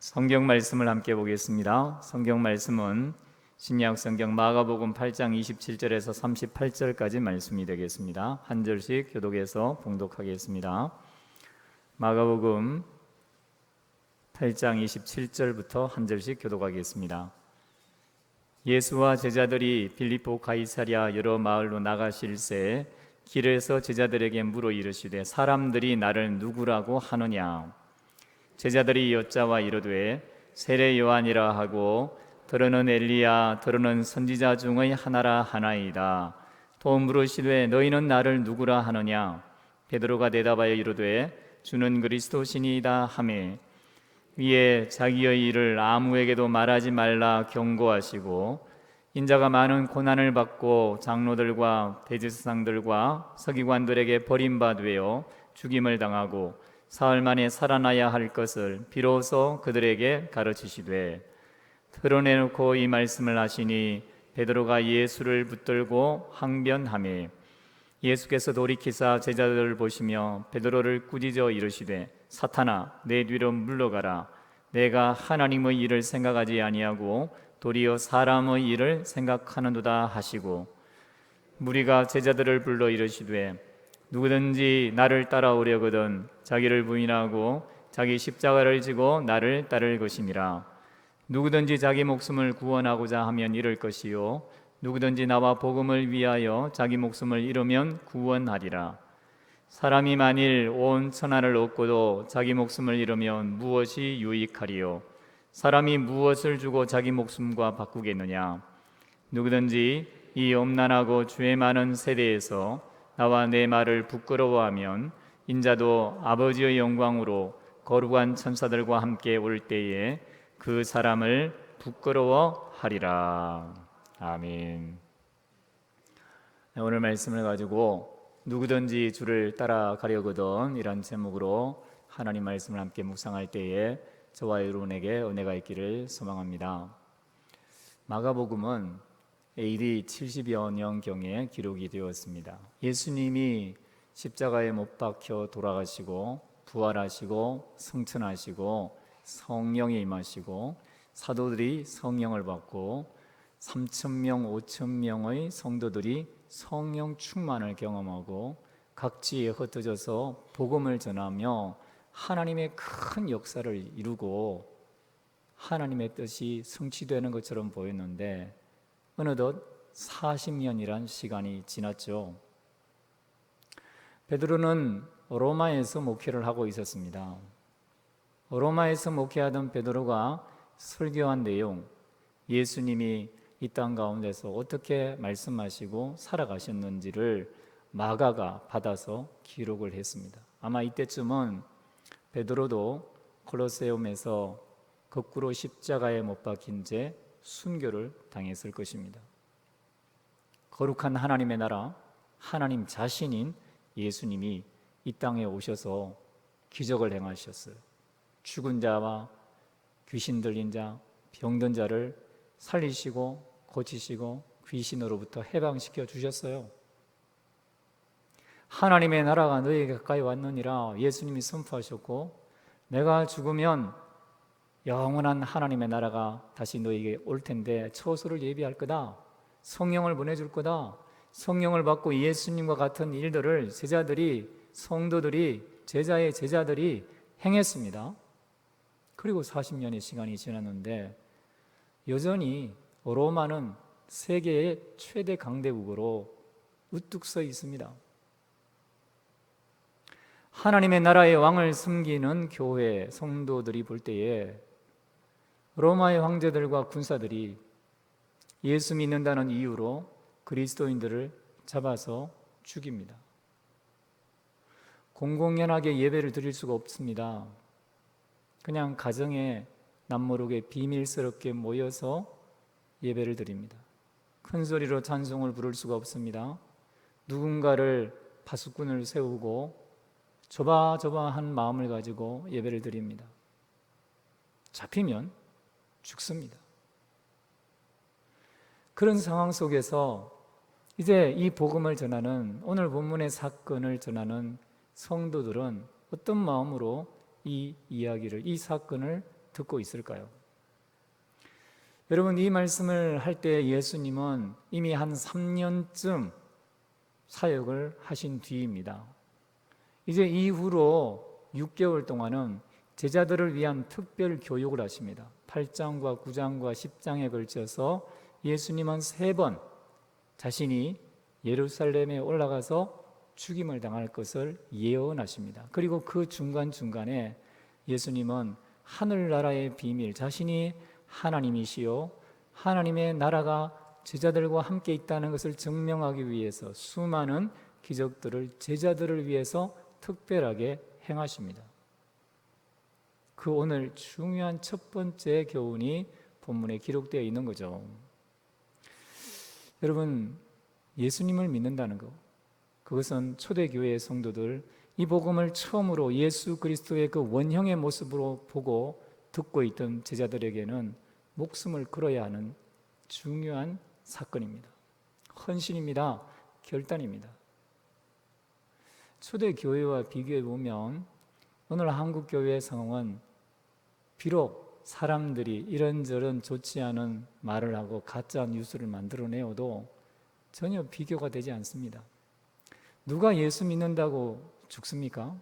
성경 말씀을 함께 보겠습니다. 성경 말씀은 신약 성경 마가복음 8장 27절에서 38절까지 말씀이 되겠습니다. 한 절씩 교독해서 봉독하겠습니다. 마가복음 8장 27절부터 한 절씩 교독하겠습니다. 예수와 제자들이 빌립보 가이사랴 여러 마을로 나가실새 길에서 제자들에게 물어 이르시되 사람들이 나를 누구라고 하느냐? 제자들이 여짜와 이르되 세례 요한이라 하고 더러는 엘리야 더러는 선지자 중의 하나라 하나이다. 또 물으시되 너희는 나를 누구라 하느냐? 베드로가 대답하여 이르되 주는 그리스도시니이다 하매 위에 자기의 일을 아무에게도 말하지 말라 경고하시고 인자가 많은 고난을 받고 장로들과 대제사장들과 서기관들에게 버림받으며 죽임을 당하고 사흘 만에 살아나야 할 것을 비로소 그들에게 가르치시되 드러내놓고 이 말씀을 하시니 베드로가 예수를 붙들고 항변하매 예수께서 돌이키사 제자들을 보시며 베드로를 꾸짖어 이르시되 사탄아 내 뒤로 물러가라. 내가 하나님의 일을 생각하지 아니하고 도리어 사람의 일을 생각하는도다 하시고 무리가 제자들을 불러 이르시되 누구든지 나를 따라오려거든 자기를 부인하고 자기 십자가를 지고 나를 따를 것이니라. 누구든지 자기 목숨을 구원하고자 하면 잃을 것이요 누구든지 나와 복음을 위하여 자기 목숨을 잃으면 구원하리라. 사람이 만일 온 천하를 얻고도 자기 목숨을 잃으면 무엇이 유익하리요? 사람이 무엇을 주고 자기 목숨과 바꾸겠느냐? 누구든지 이 엄난하고 죄 많은 세대에서 나와 내 말을 부끄러워하면 인자도 아버지의 영광으로 거룩한 천사들과 함께 올 때에 그 사람을 부끄러워하리라. 아멘. 오늘 말씀을 가지고 누구든지 주를 따라가려거든 이런 제목으로 하나님 말씀을 함께 묵상할 때에 저와 여러분에게 은혜가 있기를 소망합니다. 마가복음은 AD 70여 년경에 기록이 되었습니다. 예수님이 십자가에 못 박혀 돌아가시고 부활하시고 승천하시고 성령이 임하시고 사도들이 성령을 받고 3,000명, 5,000명의 성도들이 성령 충만을 경험하고 각지에 흩어져서 복음을 전하며 하나님의 큰 역사를 이루고 하나님의 뜻이 성취되는 것처럼 보였는데 어느덧 40년이란 시간이 지났죠. 베드로는 로마에서 목회를 하고 있었습니다. 로마에서 목회하던 베드로가 설교한 내용, 예수님이 이 땅 가운데서 어떻게 말씀하시고 살아가셨는지를 마가가 받아서 기록을 했습니다. 아마 이때쯤은 베드로도 콜로세움에서 거꾸로 십자가에 못 박힌 채 순교를 당했을 것입니다. 거룩한 하나님의 나라, 하나님 자신인 예수님이 이 땅에 오셔서 기적을 행하셨어요. 죽은 자와 귀신 들린 자, 병든 자를 살리시고 고치시고 귀신으로부터 해방시켜 주셨어요. 하나님의 나라가 너희에게 가까이 왔느니라 예수님이 선포하셨고 내가 죽으면 영원한 하나님의 나라가 다시 너희에게 올 텐데 처소를 예비할 거다. 성령을 보내줄 거다. 성령을 받고 예수님과 같은 일들을 제자들이 성도들이 제자의 제자들이 행했습니다. 그리고 40년의 시간이 지났는데 여전히 로마는 세계의 최대 강대국으로 우뚝 서 있습니다. 하나님의 나라의 왕을 섬기는 교회 성도들이 볼 때에 로마의 황제들과 군사들이 예수 믿는다는 이유로 그리스도인들을 잡아서 죽입니다. 공공연하게 예배를 드릴 수가 없습니다. 그냥 가정에 남모르게 비밀스럽게 모여서 예배를 드립니다. 큰 소리로 찬송을 부를 수가 없습니다. 누군가를 파수꾼을 세우고 조바조바한 마음을 가지고 예배를 드립니다. 잡히면 죽습니다. 그런 상황 속에서 이제 이 복음을 전하는 오늘 본문의 사건을 전하는 성도들은 어떤 마음으로 이 이야기를, 이 사건을 듣고 있을까요? 여러분, 이 말씀을 할 때 예수님은 이미 한 3년쯤 사역을 하신 뒤입니다. 이제 이후로 6개월 동안은 제자들을 위한 특별 교육을 하십니다. 8장과 9장과 10장에 걸쳐서 예수님은 3번 자신이 예루살렘에 올라가서 죽임을 당할 것을 예언하십니다. 그리고 그 중간중간에 예수님은 하늘나라의 비밀, 자신이 하나님이시요 하나님의 나라가 제자들과 함께 있다는 것을 증명하기 위해서 수많은 기적들을 제자들을 위해서 특별하게 행하십니다. 그 오늘 중요한 첫 번째 교훈이 본문에 기록되어 있는 거죠. 여러분, 예수님을 믿는다는 것, 그것은 초대교회의 성도들, 이 복음을 처음으로 예수 그리스도의 그 원형의 모습으로 보고 듣고 있던 제자들에게는 목숨을 걸어야 하는 중요한 사건입니다. 헌신입니다. 결단입니다. 초대교회와 비교해 보면 오늘 한국교회의 상황은 비록 사람들이 이런저런 좋지 않은 말을 하고 가짜 뉴스를 만들어내어도 전혀 비교가 되지 않습니다. 누가 예수 믿는다고 죽습니까?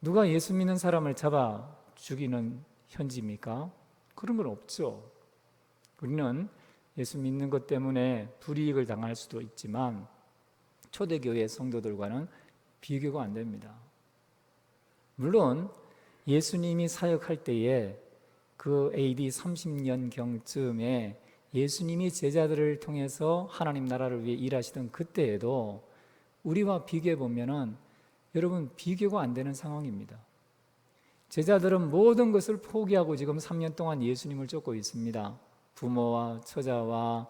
누가 예수 믿는 사람을 잡아 죽이는 현지입니까? 그런 건 없죠. 우리는 예수 믿는 것 때문에 불이익을 당할 수도 있지만 초대교회 성도들과는 비교가 안 됩니다. 물론 예수님이 사역할 때에 그 AD 30년경쯤에 예수님이 제자들을 통해서 하나님 나라를 위해 일하시던 그때에도 우리와 비교해 보면은 여러분 비교가 안 되는 상황입니다. 제자들은 모든 것을 포기하고 지금 3년 동안 예수님을 쫓고 있습니다. 부모와 처자와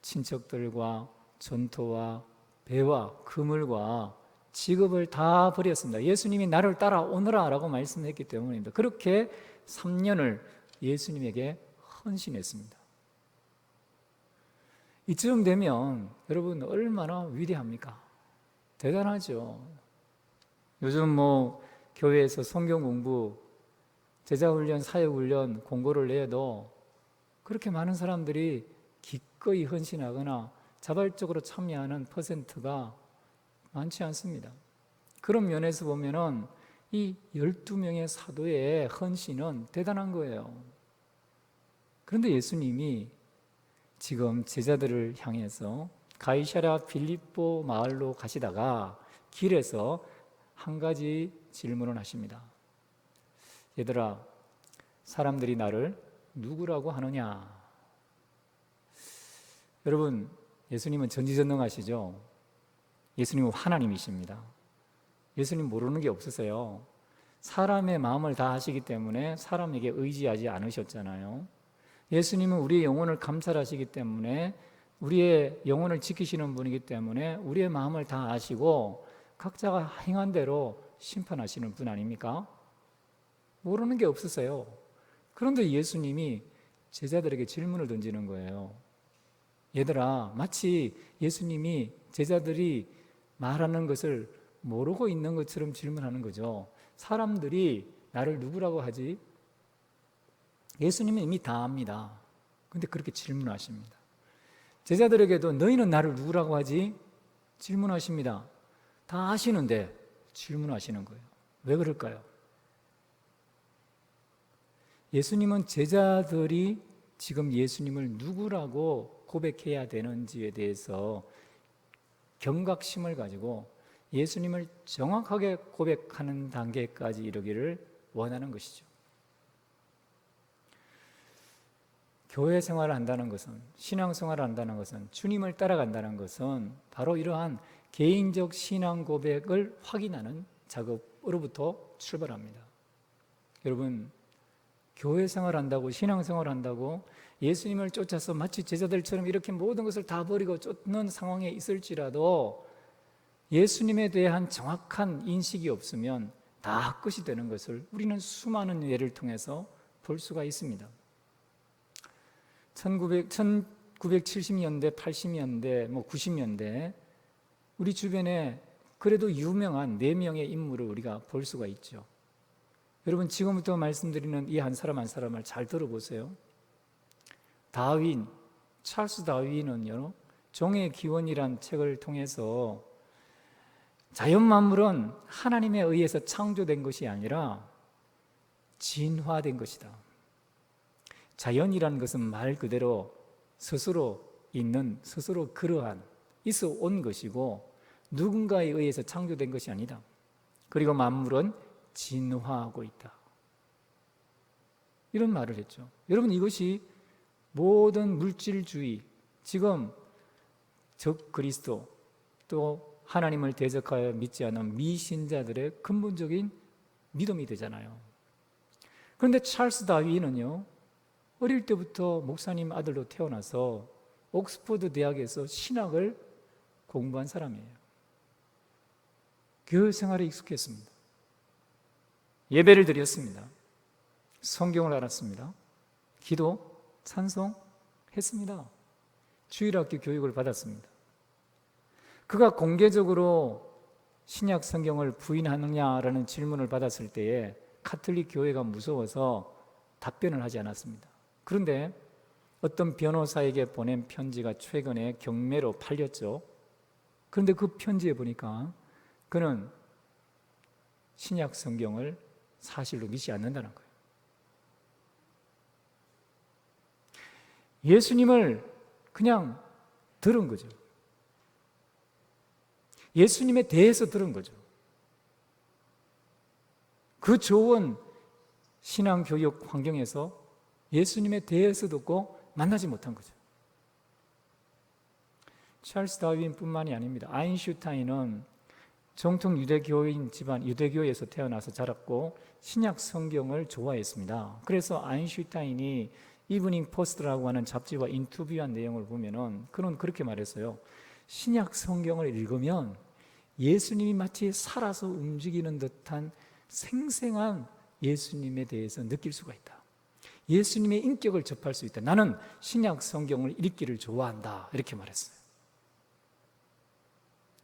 친척들과 전토와 배와 그물과 직업을 다 버렸습니다. 예수님이 나를 따라오너라 라고 말씀했기 때문입니다. 그렇게 3년을 예수님에게 헌신했습니다. 이쯤 되면 여러분 얼마나 위대합니까? 대단하죠. 요즘 교회에서 성경 공부, 제자훈련, 사역훈련 공고를 내도 그렇게 많은 사람들이 기꺼이 헌신하거나 자발적으로 참여하는 퍼센트가 많지 않습니다. 그런 면에서 보면은 이 12명의 사도의 헌신은 대단한 거예요. 그런데 예수님이 지금 제자들을 향해서 가이사랴 빌립보 마을로 가시다가 길에서 한 가지 질문을 하십니다. 얘들아, 사람들이 나를 누구라고 하느냐? 여러분, 예수님은 전지전능하시죠? 예수님은 하나님이십니다. 예수님 모르는 게 없으세요. 사람의 마음을 다 아시기 때문에 사람에게 의지하지 않으셨잖아요. 예수님은 우리의 영혼을 감찰하시기 때문에 우리의 영혼을 지키시는 분이기 때문에 우리의 마음을 다 아시고 각자가 행한 대로 심판하시는 분 아닙니까? 모르는 게 없으세요. 그런데 예수님이 제자들에게 질문을 던지는 거예요. 얘들아, 마치 예수님이 제자들이 말하는 것을 모르고 있는 것처럼 질문하는 거죠. 사람들이 나를 누구라고 하지? 예수님은 이미 다 압니다. 그런데 그렇게 질문하십니다. 제자들에게도 너희는 나를 누구라고 하지? 질문하십니다. 다 아시는데 질문하시는 거예요. 왜 그럴까요? 예수님은 제자들이 지금 예수님을 누구라고 고백해야 되는지에 대해서 경각심을 가지고 예수님을 정확하게 고백하는 단계까지 이르기를 원하는 것이죠. 교회 생활을 한다는 것은, 신앙 생활을 한다는 것은, 주님을 따라간다는 것은 바로 이러한 개인적 신앙 고백을 확인하는 작업으로부터 출발합니다. 여러분, 교회 생활을 한다고, 신앙 생활을 한다고 예수님을 쫓아서 마치 제자들처럼 이렇게 모든 것을 다 버리고 쫓는 상황에 있을지라도 예수님에 대한 정확한 인식이 없으면 다 끝이 되는 것을 우리는 수많은 예를 통해서 볼 수가 있습니다. 1970년대, 80년대, 90년대 우리 주변에 그래도 유명한 4명의 인물을 우리가 볼 수가 있죠. 여러분, 지금부터 말씀드리는 이 한 사람 한 사람을 잘 들어보세요. 다윈, 찰스 다윈은요, 종의 기원이란 책을 통해서 자연 만물은 하나님에 의해서 창조된 것이 아니라 진화된 것이다. 자연이라는 것은 말 그대로 스스로 있는, 스스로 그러한, 있어 온 것이고 누군가에 의해서 창조된 것이 아니다. 그리고 만물은 진화하고 있다. 이런 말을 했죠. 여러분, 이것이 모든 물질주의, 지금 적 그리스도, 또 하나님을 대적하여 믿지 않은 미신자들의 근본적인 믿음이 되잖아요. 그런데 찰스 다윈은요, 어릴 때부터 목사님 아들로 태어나서 옥스퍼드 대학에서 신학을 공부한 사람이에요. 교회 생활에 익숙했습니다. 예배를 드렸습니다. 성경을 알았습니다. 기도, 찬송했습니다. 주일학교 교육을 받았습니다. 그가 공개적으로 신약 성경을 부인하느냐라는 질문을 받았을 때에 카톨릭 교회가 무서워서 답변을 하지 않았습니다. 그런데 어떤 변호사에게 보낸 편지가 최근에 경매로 팔렸죠. 그런데 그 편지에 보니까 그는 신약 성경을 사실로 믿지 않는다는 거예요. 예수님을 그냥 들은 거죠. 예수님에 대해서 들은 거죠. 그 좋은 신앙교육 환경에서 예수님에 대해서 듣고 만나지 못한 거죠. 찰스 다윈뿐만이 아닙니다. 아인슈타인은 정통 유대교인 집안, 유대교에서 태어나서 자랐고 신약 성경을 좋아했습니다. 그래서 아인슈타인이 이브닝 포스트라고 하는 잡지와 인터뷰한 내용을 보면은 그는 그렇게 말했어요. 신약 성경을 읽으면 예수님이 마치 살아서 움직이는 듯한 생생한 예수님에 대해서 느낄 수가 있다. 예수님의 인격을 접할 수 있다. 나는 신약 성경을 읽기를 좋아한다. 이렇게 말했어요.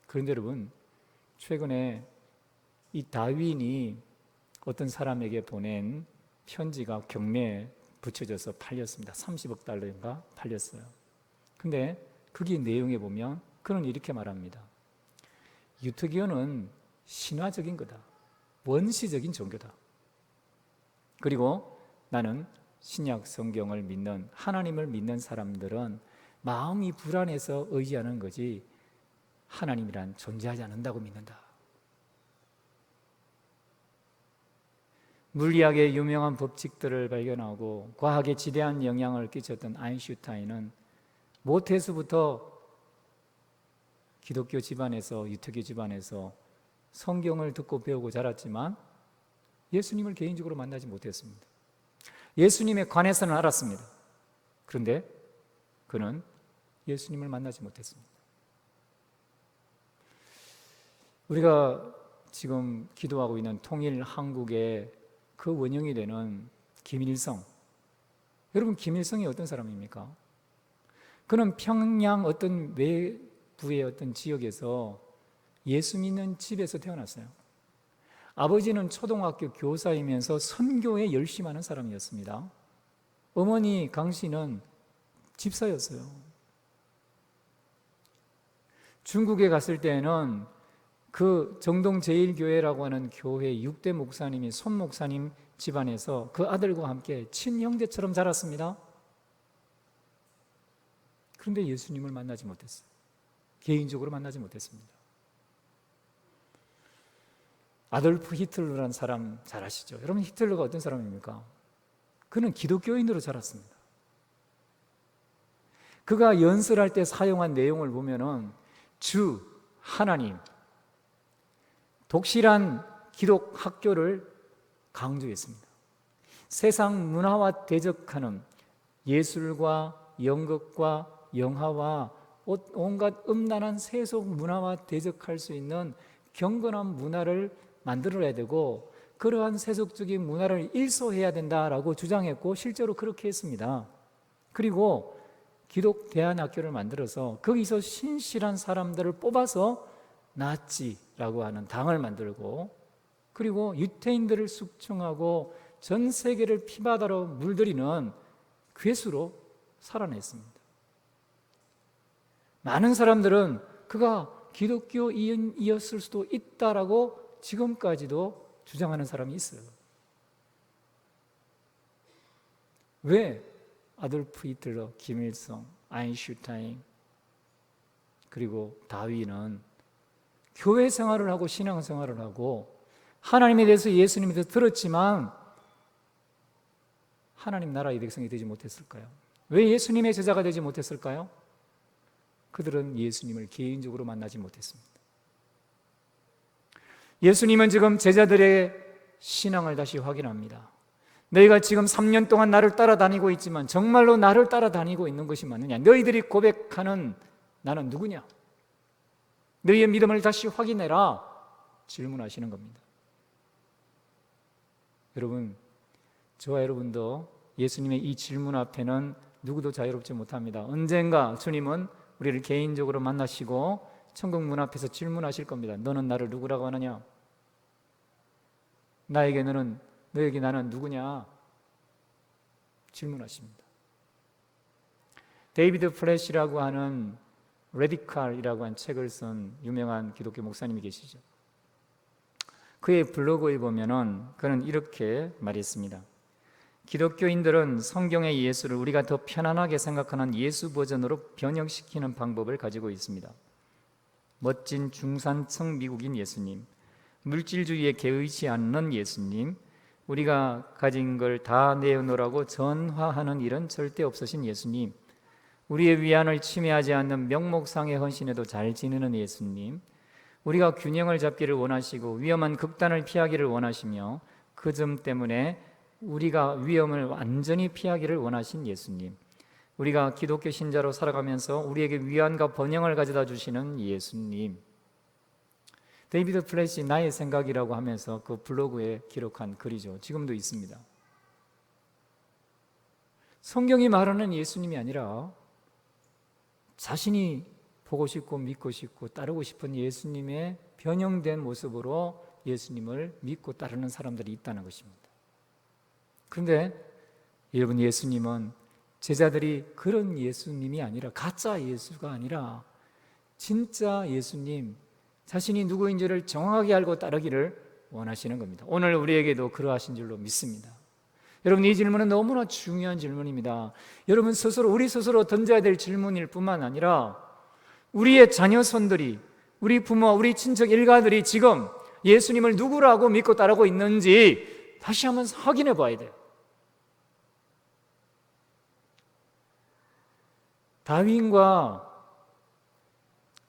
그런데 여러분, 최근에 이 다윈이 어떤 사람에게 보낸 편지가 경매에 붙여져서 팔렸습니다. 30억 달러인가 팔렸어요. 근데 거기 내용에 보면 그는 이렇게 말합니다. 유태교는 신화적인 거다. 원시적인 종교다. 그리고 나는 신약 성경을 믿는, 하나님을 믿는 사람들은 마음이 불안해서 의지하는 거지 하나님이란 존재하지 않는다고 믿는다. 물리학의 유명한 법칙들을 발견하고 과학에 지대한 영향을 끼쳤던 아인슈타인은 모태에서부터 기독교 집안에서, 유태교 집안에서 성경을 듣고 배우고 자랐지만 예수님을 개인적으로 만나지 못했습니다. 예수님에 관해서는 알았습니다. 그런데 그는 예수님을 만나지 못했습니다. 우리가 지금 기도하고 있는 통일 한국의 그 원형이 되는 김일성. 여러분, 김일성이 어떤 사람입니까? 그는 평양 어떤 외부의 어떤 지역에서 예수 믿는 집에서 태어났어요. 아버지는 초등학교 교사이면서 선교에 열심히 하는 사람이었습니다. 어머니 강 씨는 집사였어요. 중국에 갔을 때는 그 정동제일교회라고 하는 교회 6대 목사님이 손 목사님 집안에서 그 아들과 함께 친형제처럼 자랐습니다. 그런데 예수님을 만나지 못했어요. 개인적으로 만나지 못했습니다. 아돌프 히틀러라는 사람 잘 아시죠? 여러분, 히틀러가 어떤 사람입니까? 그는 기독교인으로 자랐습니다. 그가 연설할 때 사용한 내용을 보면은 주, 하나님, 독실한 기독 학교를 강조했습니다. 세상 문화와 대적하는 예술과 연극과 영화와 온갖 음란한 세속 문화와 대적할 수 있는 경건한 문화를 만들어야 되고 그러한 세속적인 문화를 일소해야 된다라고 주장했고 실제로 그렇게 했습니다. 그리고 기독 대안학교를 만들어서 거기서 신실한 사람들을 뽑아서 나치라고 하는 당을 만들고 그리고 유태인들을 숙청하고 전 세계를 피바다로 물들이는 괴수로 살아냈습니다. 많은 사람들은 그가 기독교인이었을 수도 있다라고 지금까지도 주장하는 사람이 있어요. 왜 아돌프 히틀러, 김일성, 아인슈타인 그리고 다윈은 교회 생활을 하고 신앙 생활을 하고 하나님에 대해서 예수님에 대해서 들었지만 하나님 나라의 백성이 되지 못했을까요? 왜 예수님의 제자가 되지 못했을까요? 그들은 예수님을 개인적으로 만나지 못했습니다. 예수님은 지금 제자들의 신앙을 다시 확인합니다. 너희가 지금 3년 동안 나를 따라다니고 있지만 정말로 나를 따라다니고 있는 것이 맞느냐? 너희들이 고백하는 나는 누구냐? 너희의 믿음을 다시 확인해라 질문하시는 겁니다. 여러분, 저와 여러분도 예수님의 이 질문 앞에는 누구도 자유롭지 못합니다. 언젠가 주님은 우리를 개인적으로 만나시고 천국 문 앞에서 질문하실 겁니다. 너는 나를 누구라고 하느냐? 너에게 나는 누구냐? 질문하십니다. 데이비드 플래시라고 하는 레디칼이라고 한 책을 쓴 유명한 기독교 목사님이 계시죠. 그의 블로그에 보면은 그는 이렇게 말했습니다. 기독교인들은 성경의 예수를 우리가 더 편안하게 생각하는 예수 버전으로 변형시키는 방법을 가지고 있습니다. 멋진 중산층 미국인 예수님, 물질주의에 개의치 않는 예수님, 우리가 가진 걸 다 내어놓으라고 전화하는 일은 절대 없으신 예수님, 우리의 위안을 침해하지 않는 명목상의 헌신에도 잘 지내는 예수님, 우리가 균형을 잡기를 원하시고 위험한 극단을 피하기를 원하시며 그 점 때문에 우리가 위험을 완전히 피하기를 원하신 예수님, 우리가 기독교 신자로 살아가면서 우리에게 위안과 번영을 가져다 주시는 예수님. 데이비드 플래시 나의 생각이라고 하면서 그 블로그에 기록한 글이죠. 지금도 있습니다. 성경이 말하는 예수님이 아니라 자신이 보고 싶고 믿고 싶고 따르고 싶은 예수님의 변형된 모습으로 예수님을 믿고 따르는 사람들이 있다는 것입니다. 그런데 여러분, 예수님은 제자들이 그런 예수님이 아니라 가짜 예수가 아니라 진짜 예수님, 자신이 누구인지를 정확하게 알고 따르기를 원하시는 겁니다. 오늘 우리에게도 그러하신 줄로 믿습니다. 여러분, 이 질문은 너무나 중요한 질문입니다. 여러분 스스로, 우리 스스로 던져야 될 질문일 뿐만 아니라 우리의 자녀손들이, 우리 부모와 우리 친척 일가들이 지금 예수님을 누구라고 믿고 따르고 있는지 다시 한번 확인해 봐야 돼요. 다윈과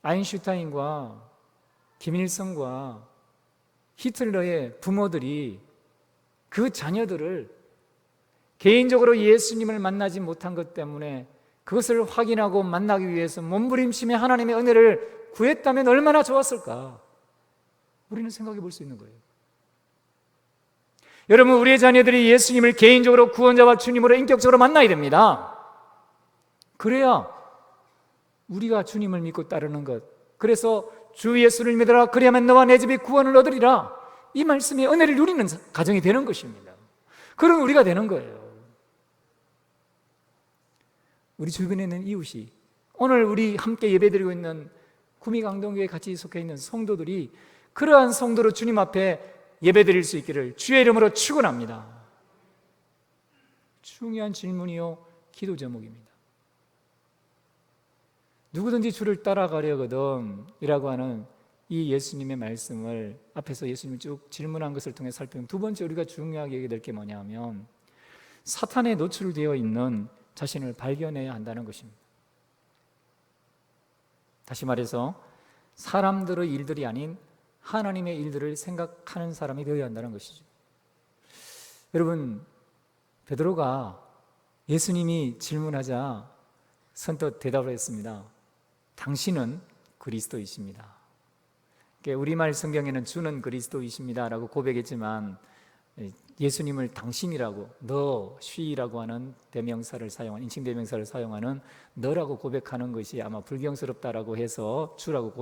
아인슈타인과 김일성과 히틀러의 부모들이 그 자녀들을 개인적으로 예수님을 만나지 못한 것 때문에 그것을 확인하고 만나기 위해서 몸부림치며 하나님의 은혜를 구했다면 얼마나 좋았을까? 우리는 생각해 볼 수 있는 거예요. 여러분, 우리의 자녀들이 예수님을 개인적으로 구원자와 주님으로 인격적으로 만나야 됩니다. 그래야 우리가 주님을 믿고 따르는 것, 그래서 주 예수를 믿어라 그리하면 너와 내 집이 구원을 얻으리라, 이 말씀의 은혜를 누리는 가정이 되는 것입니다. 그런 우리가 되는 거예요. 우리 주변에 있는 이웃이, 오늘 우리 함께 예배드리고 있는 구미강동교회에 같이 속해 있는 성도들이 그러한 성도로 주님 앞에 예배드릴 수 있기를 주의 이름으로 축원합니다. 중요한 질문이요, 기도 제목입니다. 누구든지 주를 따라가려거든 이라고 하는 이 예수님의 말씀을 앞에서 예수님이 쭉 질문한 것을 통해 살펴보면, 두 번째 우리가 중요하게 얘기 될 게 뭐냐면 사탄에 노출되어 있는 자신을 발견해야 한다는 것입니다. 다시 말해서 사람들의 일들이 아닌 하나님의 일들을 생각하는 사람이 되어야 한다는 것이죠. 여러분, 베드로가 예수님이 질문하자 선뜻 대답을 했습니다. 당신은 그리스도이십니다. 우리말 성경에는 주는 그리스도이십니다 라고 고백했지만 예수님을 당신이라고, 너, 쉬라고 하는 대명사를 사용한, 인칭 대명사를 사용하는 너라고 고백하는 것이 아마 불경스럽다라고 해서 주라고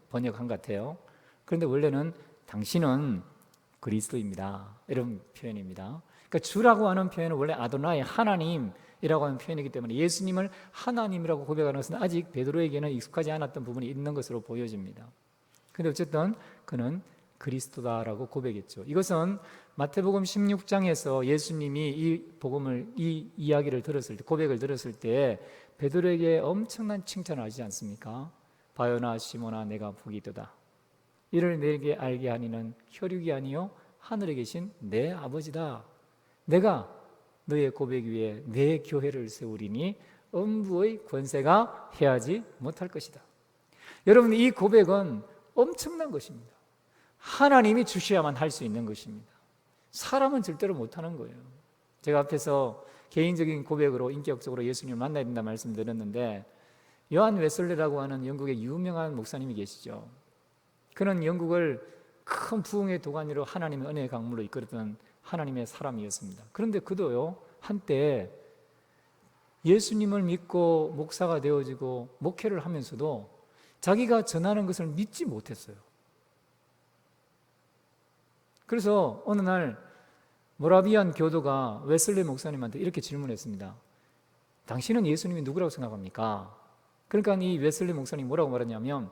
번역한 것 같아요. 그런데 원래는 당신은 그리스도입니다. 이런 표현입니다. 그러니까 주라고 하는 표현은 원래 아도나이 하나님이라고 하는 표현이기 때문에 예수님을 하나님이라고 고백하는 것은 아직 베드로에게는 익숙하지 않았던 부분이 있는 것으로 보여집니다. 그런데 어쨌든 그는 그리스도다라고 고백했죠. 이것은 마태복음 16장에서 예수님이 이 이야기를 들었을 때, 고백을 들었을 때 베드로에게 엄청난 칭찬을 하지 않습니까? 바요나 시모나 내가 복이 있도다. 이를 내게 알게 하니는 혈육이 아니요 하늘에 계신 내 아버지다. 내가 너의 고백 위에 내 교회를 세우리니 음부의 권세가 해하지 못할 것이다. 여러분, 이 고백은 엄청난 것입니다. 하나님이 주셔야만 할 수 있는 것입니다. 사람은 절대로 못하는 거예요. 제가 앞에서 개인적인 고백으로 인격적으로 예수님을 만나야 된다 말씀드렸는데, 요한 웨슬레라고 하는 영국의 유명한 목사님이 계시죠. 그는 영국을 큰 부흥의 도가니로 하나님의 은혜의 강물로 이끌었던 하나님의 사람이었습니다. 그런데 그도요, 한때 예수님을 믿고 목사가 되어지고 목회를 하면서도 자기가 전하는 것을 믿지 못했어요. 그래서 어느 날 모라비안 교도가 웨슬리 목사님한테 이렇게 질문했습니다. 당신은 예수님이 누구라고 생각합니까? 그러니까 이 웨슬리 목사님이 뭐라고 말했냐면,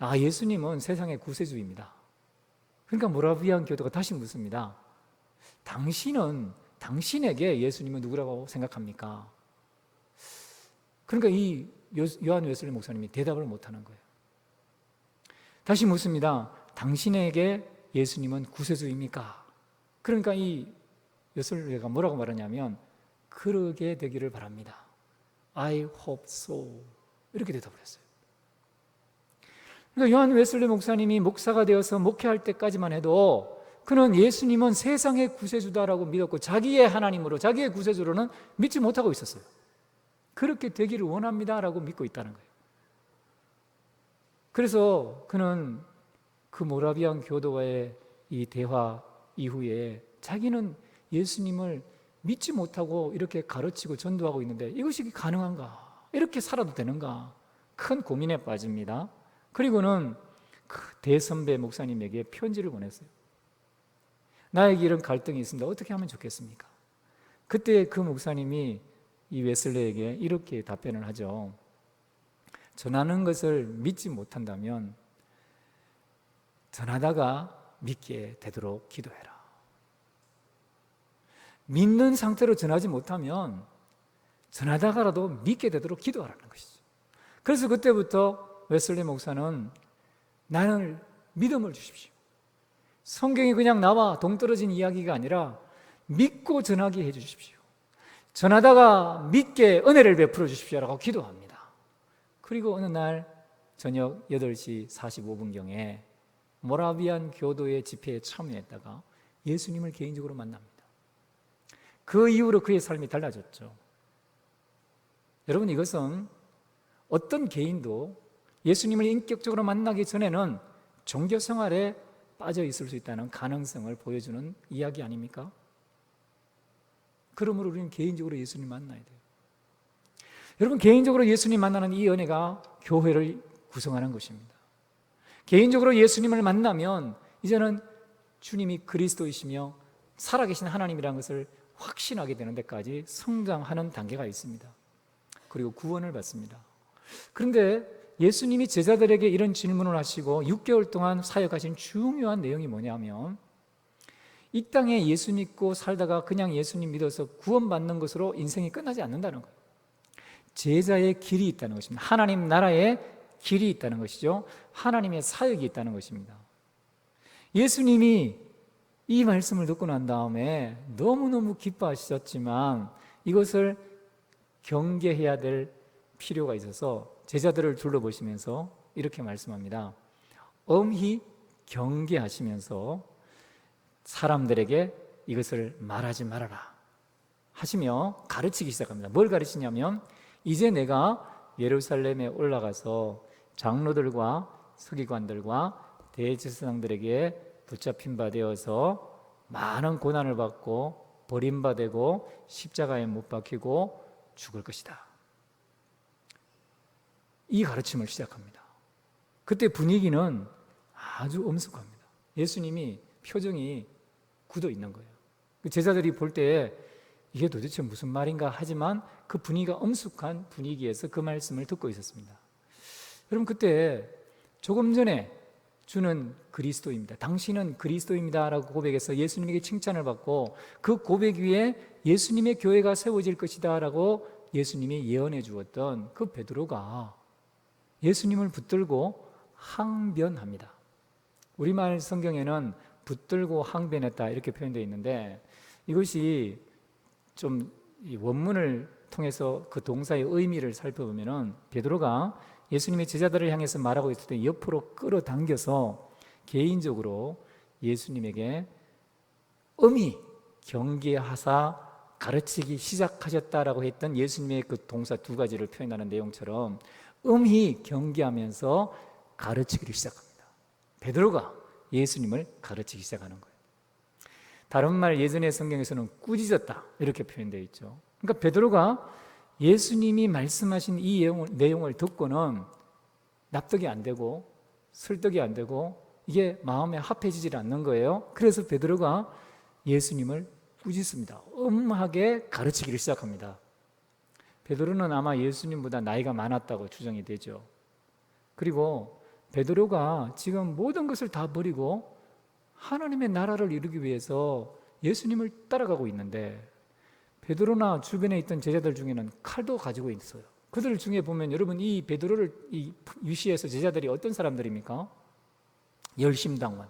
예수님은 세상의 구세주입니다. 그러니까 모라비안 교도가 다시 묻습니다. 당신에게 예수님은 누구라고 생각합니까? 그러니까 이 요한 웨슬리 목사님이 대답을 못하는 거예요. 다시 묻습니다. 당신에게 예수님은 구세주입니까? 그러니까 이 웨슬리가 뭐라고 말하냐면, 그러게 되기를 바랍니다. I hope so. 이렇게 대답을 했어요. 그러니까 요한 웨슬리 목사님이 목사가 되어서 목회할 때까지만 해도 그는 예수님은 세상의 구세주다라고 믿었고 자기의 하나님으로, 자기의 구세주로는 믿지 못하고 있었어요. 그렇게 되기를 원합니다라고 믿고 있다는 거예요. 그래서 그는 그 모라비안 교도와의 이 대화 이후에 자기는 예수님을 믿지 못하고 이렇게 가르치고 전도하고 있는데 이것이 가능한가? 이렇게 살아도 되는가? 큰 고민에 빠집니다. 그리고는 그 대선배 목사님에게 편지를 보냈어요. 나에게 이런 갈등이 있습니다. 어떻게 하면 좋겠습니까? 그때 그 목사님이 이 웨슬레에게 이렇게 답변을 하죠. 전하는 것을 믿지 못한다면 전하다가 믿게 되도록 기도해라. 믿는 상태로 전하지 못하면 전하다가라도 믿게 되도록 기도하라는 것이죠. 그래서 그때부터 웨슬리 목사는 나는 믿음을 주십시오. 성경이 그냥 나와 동떨어진 이야기가 아니라 믿고 전하게 해주십시오. 전하다가 믿게 은혜를 베풀어 주십시오라고 기도합니다. 그리고 어느 날 저녁 8시 45분경에 모라비안 교도의 집회에 참여했다가 예수님을 개인적으로 만납니다. 그 이후로 그의 삶이 달라졌죠. 여러분, 이것은 어떤 개인도 예수님을 인격적으로 만나기 전에는 종교 생활에 빠져 있을 수 있다는 가능성을 보여주는 이야기 아닙니까? 그러므로 우리는 개인적으로 예수님 만나야 돼요. 여러분, 개인적으로 예수님 만나는 이 은혜가 교회를 구성하는 것입니다. 개인적으로 예수님을 만나면 이제는 주님이 그리스도이시며 살아계신 하나님이라는 것을 확신하게 되는 데까지 성장하는 단계가 있습니다. 그리고 구원을 받습니다. 그런데 예수님이 제자들에게 이런 질문을 하시고 6개월 동안 사역하신 중요한 내용이 뭐냐면, 이 땅에 예수 믿고 살다가 그냥 예수님 믿어서 구원받는 것으로 인생이 끝나지 않는다는 거예요. 제자의 길이 있다는 것입니다. 하나님 나라의 길이 있다는 것이죠. 하나님의 사역이 있다는 것입니다. 예수님이 이 말씀을 듣고 난 다음에 너무너무 기뻐하셨지만 이것을 경계해야 될 필요가 있어서 제자들을 둘러보시면서 이렇게 말씀합니다. 엄히 경계하시면서 사람들에게 이것을 말하지 말아라 하시며 가르치기 시작합니다. 뭘 가르치냐면, 이제 내가 예루살렘에 올라가서 장로들과 서기관들과 대제사장들에게 붙잡힌 바 되어서 많은 고난을 받고 버림받고 십자가에 못 박히고 죽을 것이다. 이 가르침을 시작합니다. 그때 분위기는 아주 엄숙합니다. 예수님이 표정이 굳어 있는 거예요. 제자들이 볼 때 이게 도대체 무슨 말인가 하지만 그 분위기가 엄숙한 분위기에서 그 말씀을 듣고 있었습니다. 여러분, 그때 조금 전에 주는 그리스도입니다, 당신은 그리스도입니다 라고 고백해서 예수님에게 칭찬을 받고 그 고백 위에 예수님의 교회가 세워질 것이다 라고 예수님이 예언해 주었던 그 베드로가 예수님을 붙들고 항변합니다. 우리말 성경에는 붙들고 항변했다 이렇게 표현되어 있는데, 이것이 좀 이 원문을 통해서 그 동사의 의미를 살펴보면 베드로가 예수님의 제자들을 향해서 말하고 있을 때 옆으로 끌어당겨서 개인적으로 예수님에게 엄히 경계하사 가르치기 시작하셨다라고 했던 예수님의 그 동사 두 가지를 표현하는 내용처럼 엄히 경계하면서 가르치기를 시작합니다. 베드로가 예수님을 가르치기 시작하는 거예요. 다른 말 예전의 성경에서는 꾸짖었다 이렇게 표현되어 있죠. 그러니까 베드로가 예수님이 말씀하신 이 내용을 듣고는 납득이 안 되고 설득이 안 되고 이게 마음에 합해지질 않는 거예요. 그래서 베드로가 예수님을 꾸짖습니다. 엄하게 가르치기를 시작합니다. 베드로는 아마 예수님보다 나이가 많았다고 추정이 되죠. 그리고 베드로가 지금 모든 것을 다 버리고 하나님의 나라를 이루기 위해서 예수님을 따라가고 있는데, 베드로나 주변에 있던 제자들 중에는 칼도 가지고 있어요. 그들 중에 보면 여러분, 이 베드로를 유시해서 제자들이 어떤 사람들입니까? 열심당원,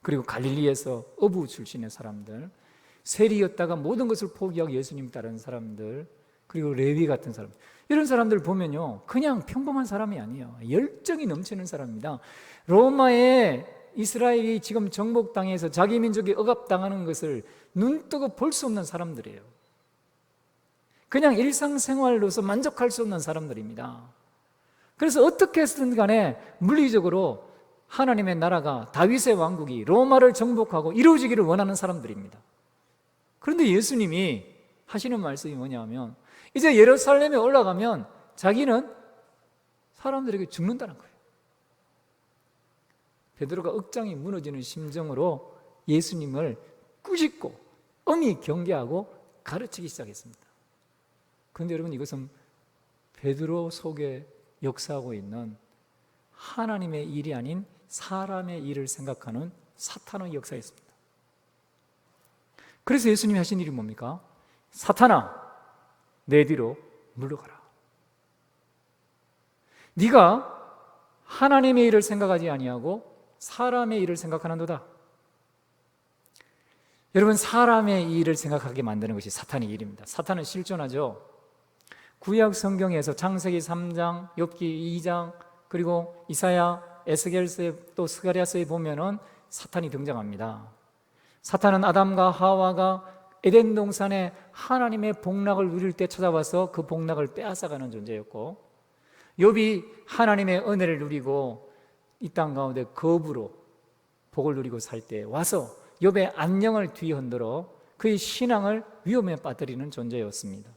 그리고 갈릴리에서 어부 출신의 사람들, 세리였다가 모든 것을 포기하고 예수님 따르는 사람들, 그리고 레위 같은 사람, 이런 사람들 보면요 그냥 평범한 사람이 아니에요. 열정이 넘치는 사람입니다. 로마의 이스라엘이 지금 정복당해서 자기 민족이 억압당하는 것을 눈뜨고 볼 수 없는 사람들이에요. 그냥 일상생활로서 만족할 수 없는 사람들입니다. 그래서 어떻게 해서든 간에 물리적으로 하나님의 나라가, 다윗의 왕국이 로마를 정복하고 이루어지기를 원하는 사람들입니다. 그런데 예수님이 하시는 말씀이 뭐냐면, 이제 예루살렘에 올라가면 자기는 사람들에게 죽는다는 거예요. 베드로가 억장이 무너지는 심정으로 예수님을 꾸짖고 엄히 경계하고 가르치기 시작했습니다. 그런데 여러분, 이것은 베드로 속에 역사하고 있는 하나님의 일이 아닌 사람의 일을 생각하는 사탄의 역사였습니다. 그래서 예수님이 하신 일이 뭡니까? 사탄아, 내 뒤로 물러가라. 네가 하나님의 일을 생각하지 아니하고 사람의 일을 생각하는도다. 여러분, 사람의 일을 생각하게 만드는 것이 사탄의 일입니다. 사탄은 실존하죠. 구약 성경에서 창세기 3장, 욥기 2장, 그리고 이사야, 에스겔서에 또 스가랴서에 보면은 사탄이 등장합니다. 사탄은 아담과 하와가 에덴 동산에 하나님의 복락을 누릴 때 찾아와서 그 복락을 빼앗아가는 존재였고, 욥이 하나님의 은혜를 누리고 이 땅 가운데 거부로 복을 누리고 살 때 와서 욥의 안녕을 뒤흔들어 그의 신앙을 위험에 빠뜨리는 존재였습니다.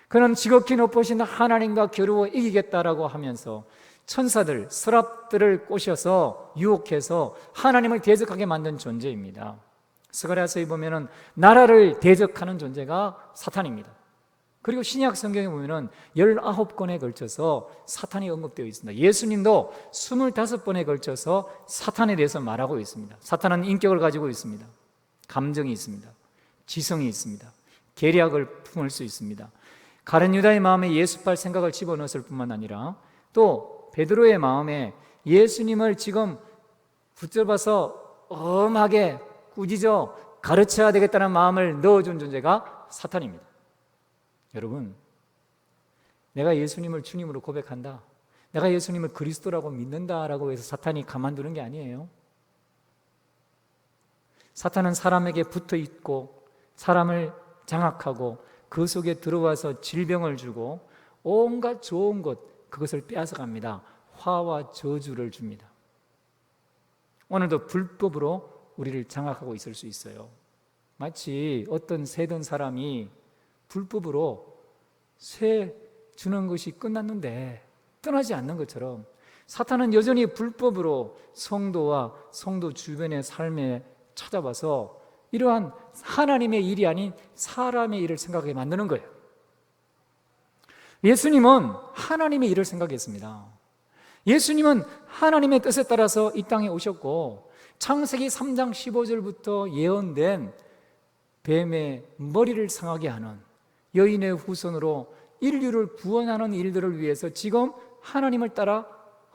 그는 지극히 높으신 하나님과 겨루어 이기겠다라고 하면서 천사들, 서랍들을 꼬셔서 유혹해서 하나님을 대적하게 만든 존재입니다. 스가랴서에 보면은 나라를 대적하는 존재가 사탄입니다. 그리고 신약 성경에 보면은 19권에 걸쳐서 사탄이 언급되어 있습니다. 예수님도 25번에 걸쳐서 사탄에 대해서 말하고 있습니다. 사탄은 인격을 가지고 있습니다. 감정이 있습니다. 지성이 있습니다. 계략을 품을 수 있습니다. 가룟 유다의 마음에 예수팔 생각을 집어넣었을 뿐만 아니라 또 베드로의 마음에 예수님을 지금 붙잡아서 엄하게 꾸짖어 가르쳐야 되겠다는 마음을 넣어준 존재가 사탄입니다. 여러분, 내가 예수님을 주님으로 고백한다, 내가 예수님을 그리스도라고 믿는다라고 해서 사탄이 가만두는 게 아니에요. 사탄은 사람에게 붙어 있고 사람을 장악하고 그 속에 들어와서 질병을 주고 온갖 좋은 것, 그것을 빼앗아 갑니다. 화와 저주를 줍니다. 오늘도 불법으로 우리를 장악하고 있을 수 있어요. 마치 어떤 세던 사람이 불법으로 세 주는 것이 끝났는데 떠나지 않는 것처럼 사탄은 여전히 불법으로 성도와 성도 주변의 삶에 찾아와서 이러한 하나님의 일이 아닌 사람의 일을 생각하게 만드는 거예요. 예수님은 하나님의 일을 생각했습니다. 예수님은 하나님의 뜻에 따라서 이 땅에 오셨고 창세기 3장 15절부터 예언된 뱀의 머리를 상하게 하는 여인의 후손으로 인류를 구원하는 일들을 위해서 지금 하나님을 따라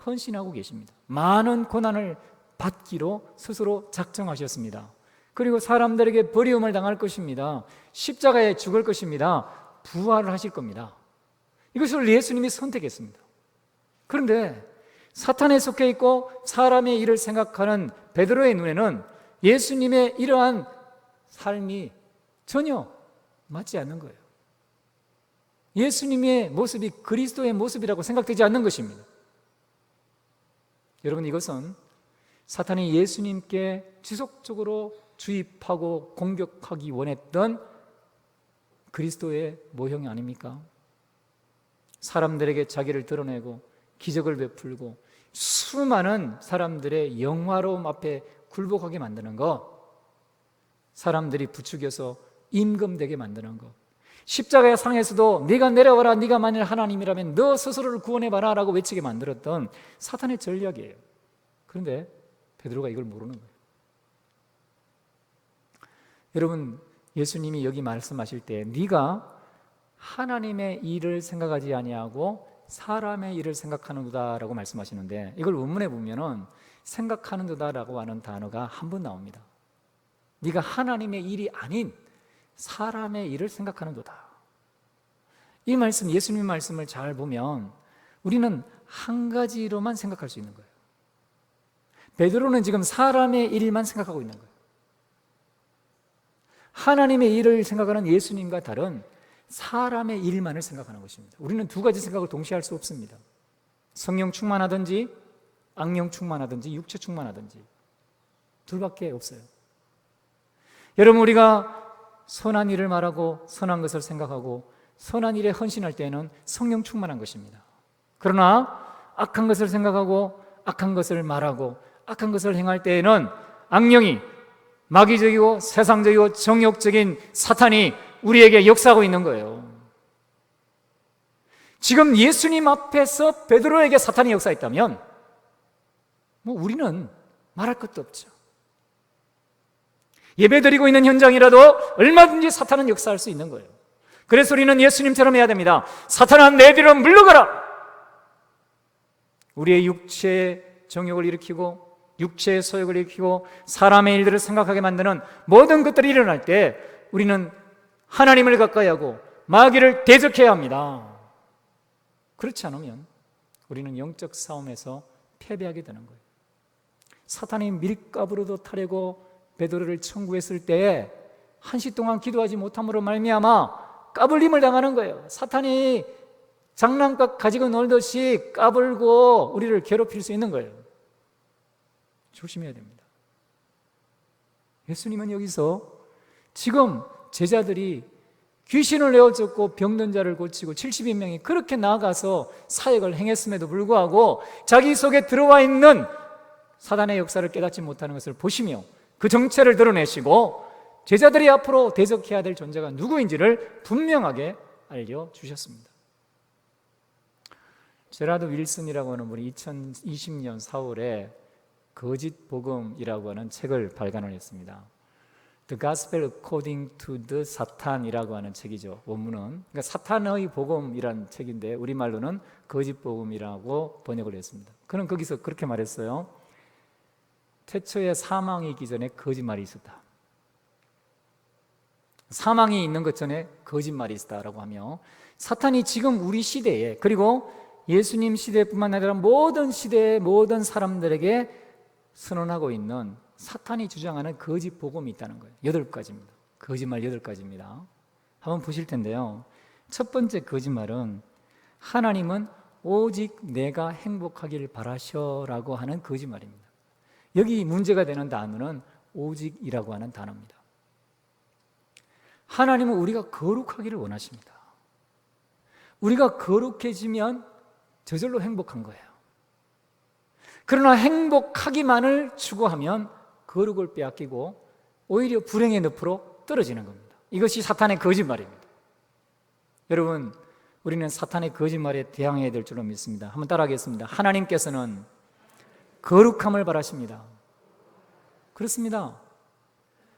헌신하고 계십니다. 많은 고난을 받기로 스스로 작정하셨습니다. 그리고 사람들에게 버리움을 당할 것입니다. 십자가에 죽을 것입니다. 부활을 하실 겁니다. 이것을 예수님이 선택했습니다. 그런데 사탄에 속해 있고 사람의 일을 생각하는 베드로의 눈에는 예수님의 이러한 삶이 전혀 맞지 않는 거예요. 예수님의 모습이 그리스도의 모습이라고 생각되지 않는 것입니다. 여러분, 이것은 사탄이 예수님께 지속적으로 주입하고 공격하기 원했던 그리스도의 모형이 아닙니까? 사람들에게 자기를 드러내고 기적을 베풀고 수많은 사람들의 영화로움 앞에 굴복하게 만드는 것, 사람들이 부추겨서 임금되게 만드는 것, 십자가의 상에서도 네가 내려와라, 네가 만일 하나님이라면 너 스스로를 구원해봐라 라고 외치게 만들었던 사탄의 전략이에요. 그런데 베드로가 이걸 모르는 거예요. 여러분, 예수님이 여기 말씀하실 때 네가 하나님의 일을 생각하지 아니하고 사람의 일을 생각하는도다라고 말씀하시는데, 이걸 원문에 보면은 생각하는도다라고 하는 단어가 한 번 나옵니다. 네가 하나님의 일이 아닌 사람의 일을 생각하는도다. 이 말씀, 예수님 말씀을 잘 보면 우리는 한 가지로만 생각할 수 있는 거예요. 베드로는 지금 사람의 일만 생각하고 있는 거예요. 하나님의 일을 생각하는 예수님과 다른 사람의 일만을 생각하는 것입니다. 우리는 두 가지 생각을 동시에 할 수 없습니다. 성령 충만하든지 악령 충만하든지 육체 충만하든지 둘밖에 없어요. 여러분, 우리가 선한 일을 말하고 선한 것을 생각하고 선한 일에 헌신할 때에는 성령 충만한 것입니다. 그러나 악한 것을 생각하고 악한 것을 말하고 악한 것을 행할 때에는 악령이, 마귀적이고 세상적이고 정욕적인 사탄이 우리에게 역사하고 있는 거예요. 지금 예수님 앞에서 베드로에게 사탄이 역사했다면 우리는 말할 것도 없죠. 예배드리고 있는 현장이라도 얼마든지 사탄은 역사할 수 있는 거예요. 그래서 우리는 예수님처럼 해야 됩니다. 사탄아, 내 뒤로 물러가라. 우리의 육체의 정욕을 일으키고 육체의 소욕을 일으키고 사람의 일들을 생각하게 만드는 모든 것들이 일어날 때 우리는 하나님을 가까이 하고 마귀를 대적해야 합니다. 그렇지 않으면 우리는 영적 싸움에서 패배하게 되는 거예요. 사탄이 밀가부로도 타려고 베드로를 청구했을 때에 한시 동안 기도하지 못함으로 말미암아 까불림을 당하는 거예요. 사탄이 장난감 가지고 놀듯이 까불고 우리를 괴롭힐 수 있는 거예요. 조심해야 됩니다. 예수님은 여기서 지금 제자들이 귀신을 내어쫓고 병든 자를 고치고 70인명이 그렇게 나아가서 사역을 행했음에도 불구하고 자기 속에 들어와 있는 사단의 역사를 깨닫지 못하는 것을 보시며 그 정체를 드러내시고 제자들이 앞으로 대적해야 될 존재가 누구인지를 분명하게 알려주셨습니다. 제라드 윌슨이라고 하는 분이 2020년 4월에 거짓 복음이라고 하는 책을 발간을 했습니다. The Gospel According to the Satan이라고 하는 책이죠. 원문은 그러니까 사탄의 복음이라는 책인데 우리말로는 거짓 복음이라고 번역을 했습니다. 그는 거기서 그렇게 말했어요. 태초에 사망이 있기 전에 거짓말이 있었다. 사망이 있는 것 전에 거짓말이 있었다라고 하며, 사탄이 지금 우리 시대에, 그리고 예수님 시대뿐만 아니라 모든 시대의 모든 사람들에게 선언하고 있는 사탄이 주장하는 거짓 복음이 있다는 거예요. 8가지입니다. 거짓말 8가지입니다. 한번 보실 텐데요. 첫 번째 거짓말은 하나님은 오직 내가 행복하길 바라셔라고 하는 거짓말입니다. 여기 문제가 되는 단어는 오직이라고 하는 단어입니다. 하나님은 우리가 거룩하기를 원하십니다. 우리가 거룩해지면 저절로 행복한 거예요. 그러나 행복하기만을 추구하면 거룩을 빼앗기고 오히려 불행의 늪으로 떨어지는 겁니다. 이것이 사탄의 거짓말입니다. 여러분, 우리는 사탄의 거짓말에 대항해야 될 줄로 믿습니다. 한번 따라하겠습니다. 하나님께서는 거룩함을 바라십니다. 그렇습니다.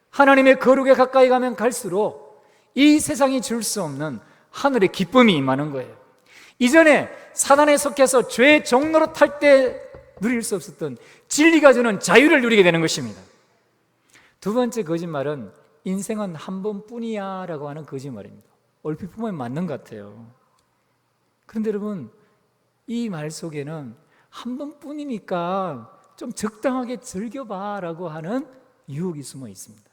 하나님의 거룩에 가까이 가면 갈수록 이 세상이 줄 수 없는 하늘의 기쁨이 임하는 거예요. 이전에 사단에 속해서 죄의 종로로 탈 때 누릴 수 없었던 진리가 주는 자유를 누리게 되는 것입니다. 두 번째 거짓말은 인생은 한 번뿐이야 라고 하는 거짓말입니다. 얼핏 보면 맞는 것 같아요. 그런데 여러분, 이 말 속에는 한 번뿐이니까 좀 적당하게 즐겨봐 라고 하는 유혹이 숨어 있습니다.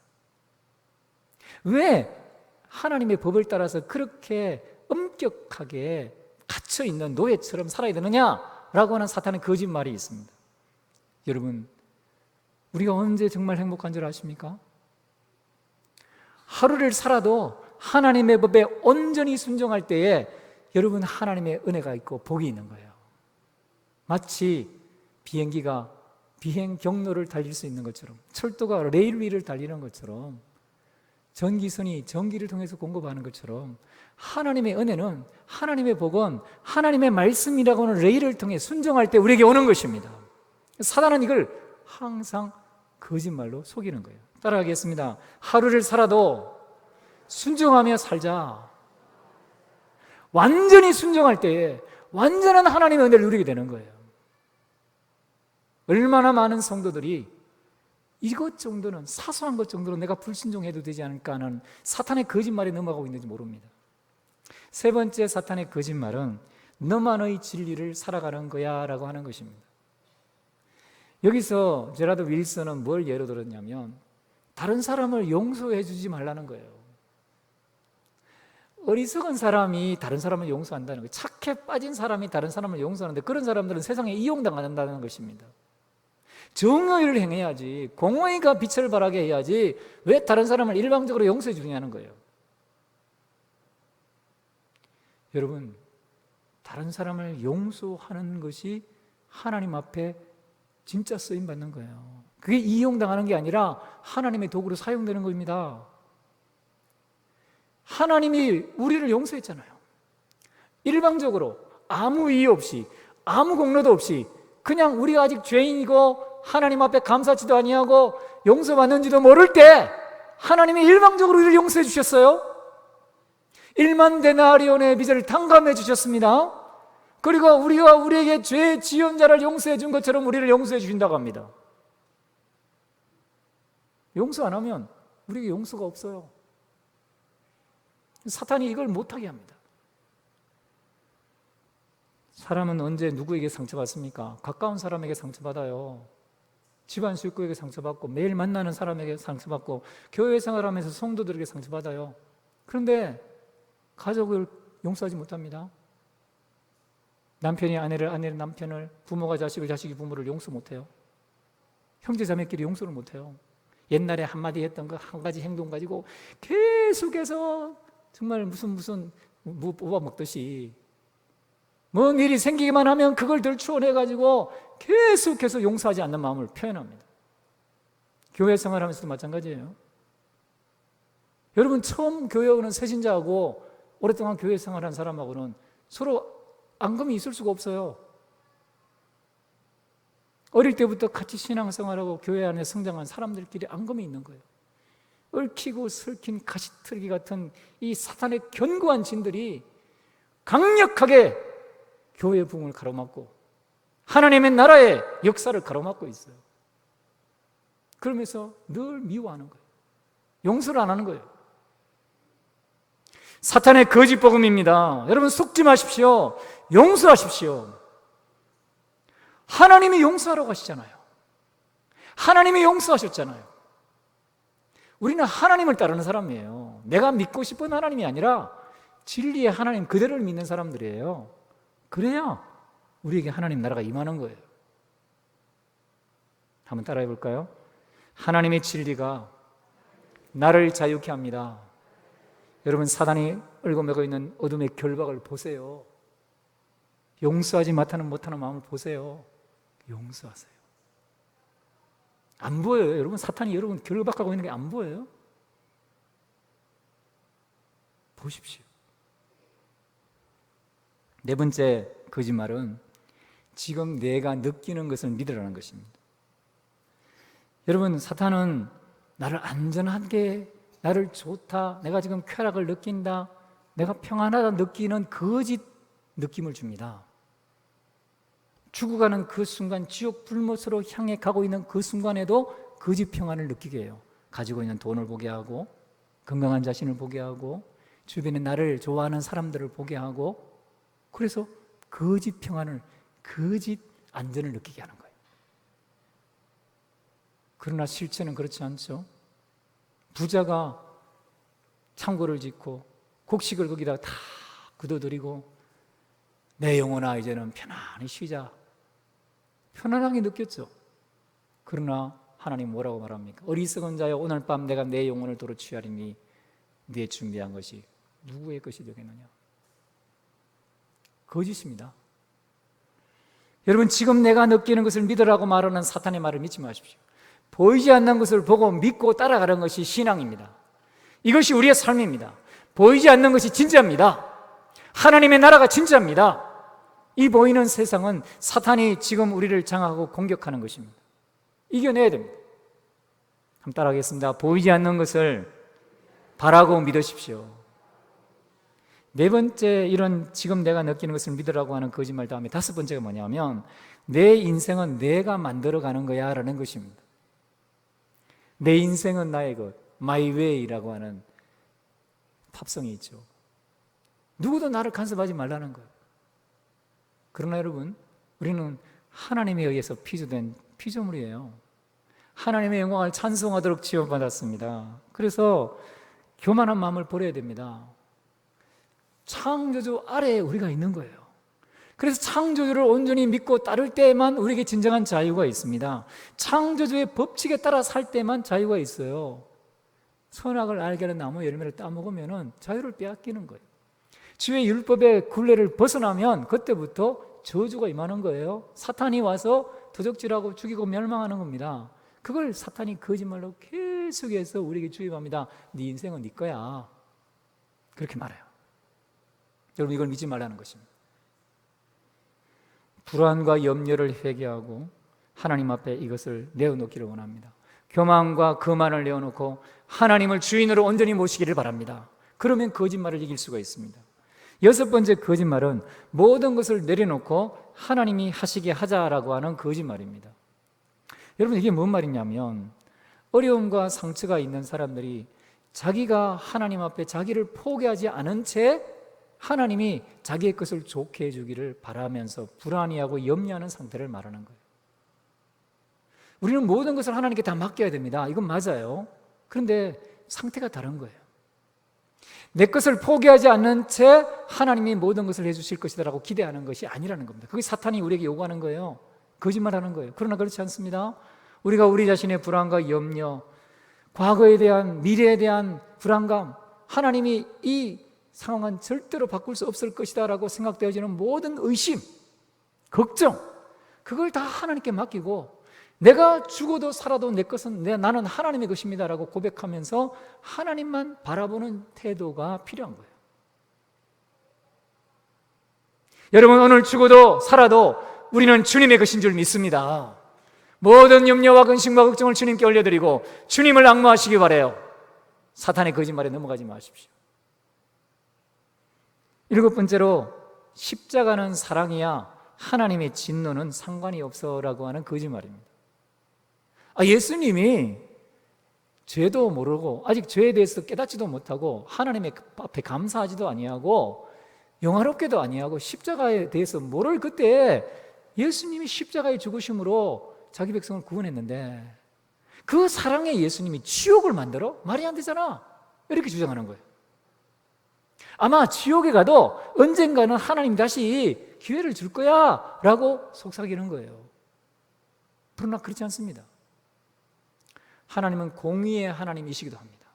왜 하나님의 법을 따라서 그렇게 엄격하게 갇혀있는 노예처럼 살아야 되느냐라고 하는 사탄의 거짓말이 있습니다. 여러분, 우리가 언제 정말 행복한 줄 아십니까? 하루를 살아도 하나님의 법에 온전히 순종할 때에 여러분, 하나님의 은혜가 있고 복이 있는 거예요. 마치 비행기가 비행 경로를 달릴 수 있는 것처럼, 철도가 레일 위를 달리는 것처럼, 전기선이 전기를 통해서 공급하는 것처럼 하나님의 은혜는, 하나님의 복은 하나님의 말씀이라고 하는 레일을 통해 순종할 때 우리에게 오는 것입니다. 사단은 이걸 항상 거짓말로 속이는 거예요. 따라하겠습니다. 하루를 살아도 순종하며 살자. 완전히 순종할 때에 완전한 하나님의 은혜를 누리게 되는 거예요. 얼마나 많은 성도들이 이것 정도는, 사소한 것 정도로 내가 불순종해도 되지 않을까 하는 사탄의 거짓말에 넘어가고 있는지 모릅니다. 세 번째 사탄의 거짓말은 너만의 진리를 살아가는 거야 라고 하는 것입니다. 여기서 제라드 윌슨은 뭘 예로 들었냐면 다른 사람을 용서해 주지 말라는 거예요. 어리석은 사람이 다른 사람을 용서한다는 거예요. 착해 빠진 사람이 다른 사람을 용서하는데 그런 사람들은 세상에 이용당한다는 것입니다. 정의를 행해야지, 공의가 빛을 발하게 해야지 왜 다른 사람을 일방적으로 용서해 주냐는 거예요. 여러분, 다른 사람을 용서하는 것이 하나님 앞에 진짜 쓰임받는 거예요. 그게 이용당하는 게 아니라 하나님의 도구로 사용되는 겁니다. 하나님이 우리를 용서했잖아요. 일방적으로 아무 이유 없이, 아무 공로도 없이 그냥 우리가 아직 죄인이고 하나님 앞에 감사치도 아니하고 용서받는지도 모를 때 하나님이 일방적으로 우리를 용서해 주셨어요. 1만 데나리온의 빚을 탕감해 주셨습니다. 그리고 우리가 우리에게 죄 지은 자를 용서해 준 것처럼 우리를 용서해 주신다고 합니다. 용서 안 하면 우리에게 용서가 없어요. 사탄이 이걸 못하게 합니다. 사람은 언제 누구에게 상처받습니까? 가까운 사람에게 상처받아요. 집안 식구에게 상처받고, 매일 만나는 사람에게 상처받고, 교회 생활하면서 성도들에게 상처받아요. 그런데 가족을 용서하지 못합니다. 남편이 아내를, 아내는 남편을, 부모가 자식을, 자식이 부모를 용서 못해요. 형제자매끼리 용서를 못해요. 옛날에 한마디 했던 그 한 가지 행동 가지고 계속해서 정말 무슨 뽑아먹듯이 뭔 일이 생기기만 하면 그걸 덜 추원해가지고 계속해서 용서하지 않는 마음을 표현합니다. 교회 생활하면서도 마찬가지예요. 여러분, 처음 교회 오는 새신자하고 오랫동안 교회 생활한 사람하고는 서로 앙금이 있을 수가 없어요. 어릴 때부터 같이 신앙생활하고 교회 안에 성장한 사람들끼리 앙금이 있는 거예요. 얽히고 설킨 가시트기 같은 이 사탄의 견고한 진들이 강력하게 교회의 부흥을 가로막고 하나님의 나라의 역사를 가로막고 있어요. 그러면서 늘 미워하는 거예요. 용서를 안 하는 거예요. 사탄의 거짓 복음입니다. 여러분, 속지 마십시오. 용서하십시오. 하나님이 용서하라고 하시잖아요. 하나님이 용서하셨잖아요. 우리는 하나님을 따르는 사람이에요. 내가 믿고 싶은 하나님이 아니라 진리의 하나님 그대로를 믿는 사람들이에요. 그래야 우리에게 하나님 나라가 임하는 거예요. 한번 따라해 볼까요? 하나님의 진리가 나를 자유케 합니다. 여러분, 사단이 얽어매고 있는 어둠의 결박을 보세요. 용서하지 못하는 마음을 보세요. 용서하세요. 안 보여요? 여러분, 사탄이 여러분 결박하고 있는 게 안 보여요? 보십시오. 네 번째 거짓말은 지금 내가 느끼는 것을 믿으라는 것입니다. 여러분, 사탄은 나를 안전하게, 나를 좋다, 내가 지금 쾌락을 느낀다, 내가 평안하다 느끼는 거짓 느낌을 줍니다. 죽어가는 그 순간, 지옥 불못으로 향해 가고 있는 그 순간에도 거짓 평안을 느끼게 해요. 가지고 있는 돈을 보게 하고, 건강한 자신을 보게 하고, 주변에 나를 좋아하는 사람들을 보게 하고, 그래서 거짓 평안을, 거짓 안전을 느끼게 하는 거예요. 그러나 실체는 그렇지 않죠. 부자가 창고를 짓고 곡식을 거기다 다 굳어들이고, 내 영혼아 이제는 편안히 쉬자, 편안하게 느꼈죠. 그러나 하나님 뭐라고 말합니까? 어리석은 자여, 오늘 밤 내가 내 영혼을 도로 취하리니 네 준비한 것이 누구의 것이 되겠느냐? 거짓입니다. 여러분, 지금 내가 느끼는 것을 믿으라고 말하는 사탄의 말을 믿지 마십시오. 보이지 않는 것을 보고 믿고 따라가는 것이 신앙입니다. 이것이 우리의 삶입니다. 보이지 않는 것이 진짜입니다. 하나님의 나라가 진짜입니다. 이 보이는 세상은 사탄이 지금 우리를 장악하고 공격하는 것입니다. 이겨내야 됩니다. 한번 따라하겠습니다. 보이지 않는 것을 바라고 믿으십시오. 네 번째, 이런 지금 내가 느끼는 것을 믿으라고 하는 거짓말 다음에 다섯 번째가 뭐냐면, 내 인생은 내가 만들어가는 거야 라는 것입니다. 내 인생은 나의 것, my way라고 하는 팝송이 있죠. 누구도 나를 간섭하지 말라는 거예요. 그러나 여러분, 우리는 하나님에 의해서 피조된 피조물이에요. 하나님의 영광을 찬송하도록 지원받았습니다. 그래서 교만한 마음을 버려야 됩니다. 창조주 아래에 우리가 있는 거예요. 그래서 창조주를 온전히 믿고 따를 때에만 우리에게 진정한 자유가 있습니다. 창조주의 법칙에 따라 살 때만 자유가 있어요. 선악을 알게 하는 나무 열매를 따먹으면 자유를 빼앗기는 거예요. 주의 율법의 굴레를 벗어나면 그때부터 저주가 임하는 거예요. 사탄이 와서 도적질하고 죽이고 멸망하는 겁니다. 그걸 사탄이 거짓말로 계속해서 우리에게 주입합니다. 네 인생은 네 거야, 그렇게 말해요. 여러분, 이걸 믿지 말라는 것입니다. 불안과 염려를 회개하고 하나님 앞에 이것을 내어놓기를 원합니다. 교만과 거만을 내어놓고 하나님을 주인으로 온전히 모시기를 바랍니다. 그러면 거짓말을 이길 수가 있습니다. 여섯 번째 거짓말은 모든 것을 내려놓고 하나님이 하시게 하자라고 하는 거짓말입니다. 여러분, 이게 뭔 말이냐면, 어려움과 상처가 있는 사람들이 자기가 하나님 앞에 자기를 포기하지 않은 채 하나님이 자기의 것을 좋게 해주기를 바라면서 불안해하고 염려하는 상태를 말하는 거예요. 우리는 모든 것을 하나님께 다 맡겨야 됩니다. 이건 맞아요. 그런데 상태가 다른 거예요. 내 것을 포기하지 않는 채 하나님이 모든 것을 해주실 것이다라고 기대하는 것이 아니라는 겁니다. 그게 사탄이 우리에게 요구하는 거예요. 거짓말하는 거예요. 그러나 그렇지 않습니다. 우리가 우리 자신의 불안과 염려, 과거에 대한, 미래에 대한 불안감, 하나님이 이 상황은 절대로 바꿀 수 없을 것이다 라고 생각되어지는 모든 의심, 걱정, 그걸 다 하나님께 맡기고, 내가 죽어도 살아도 내 것은 나는 하나님의 것입니다 라고 고백하면서 하나님만 바라보는 태도가 필요한 거예요. 여러분, 오늘 죽어도 살아도 우리는 주님의 것인 줄 믿습니다. 모든 염려와 근심과 걱정을 주님께 올려드리고 주님을 앙모하시기 바라요. 사탄의 거짓말에 넘어가지 마십시오. 일곱 번째로, 십자가는 사랑이야, 하나님의 진노는 상관이 없어라고 하는 거짓말입니다. 예수님이 죄도 모르고 아직 죄에 대해서 깨닫지도 못하고 하나님의 앞에 감사하지도 아니하고 영화롭게도 아니하고 십자가에 대해서 모를 그때 예수님이 십자가의 죽으심으로 자기 백성을 구원했는데, 그 사랑의 예수님이 지옥을 만들어? 말이 안 되잖아, 이렇게 주장하는 거예요. 아마 지옥에 가도 언젠가는 하나님 다시 기회를 줄 거야 라고 속삭이는 거예요. 그러나 그렇지 않습니다. 하나님은 공의의 하나님이시기도 합니다.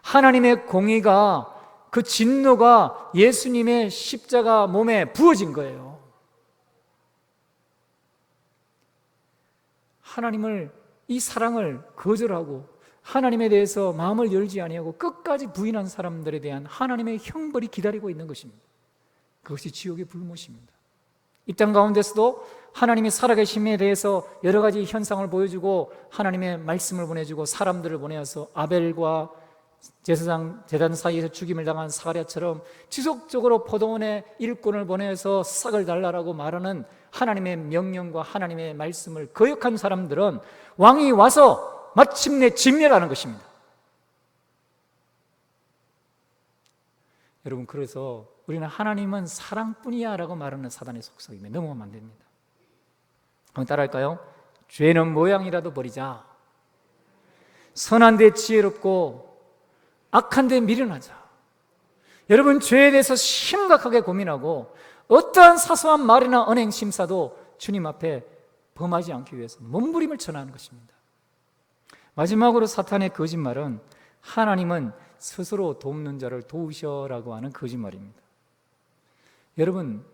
하나님의 공의가, 그 진노가 예수님의 십자가 몸에 부어진 거예요. 하나님을, 이 사랑을 거절하고 하나님에 대해서 마음을 열지 아니하고 끝까지 부인한 사람들에 대한 하나님의 형벌이 기다리고 있는 것입니다. 그것이 지옥의 불못입니다. 이 땅 가운데서도 하나님의 살아계심에 대해서 여러 가지 현상을 보여주고 하나님의 말씀을 보내주고 사람들을 보내어서 아벨과 제사장 사이에서 죽임을 당한 사가랴처럼 지속적으로 포도원에 일꾼을 보내서 싹을 달라라고 말하는 하나님의 명령과 하나님의 말씀을 거역한 사람들은 왕이 와서 마침내 진멸하는 것입니다. 여러분, 그래서 우리는 하나님은 사랑뿐이야 라고 말하는 사단의 속삭임에 넘어가면 안 됩니다. 한번 따라할까요? 죄는 모양이라도 버리자. 선한 데 지혜롭고 악한 데 미련하자. 여러분, 죄에 대해서 심각하게 고민하고 어떠한 사소한 말이나 언행 심사도 주님 앞에 범하지 않기 위해서 몸부림을 쳐나가는 것입니다. 마지막으로 사탄의 거짓말은 하나님은 스스로 돕는 자를 도우셔라고 하는 거짓말입니다. 여러분,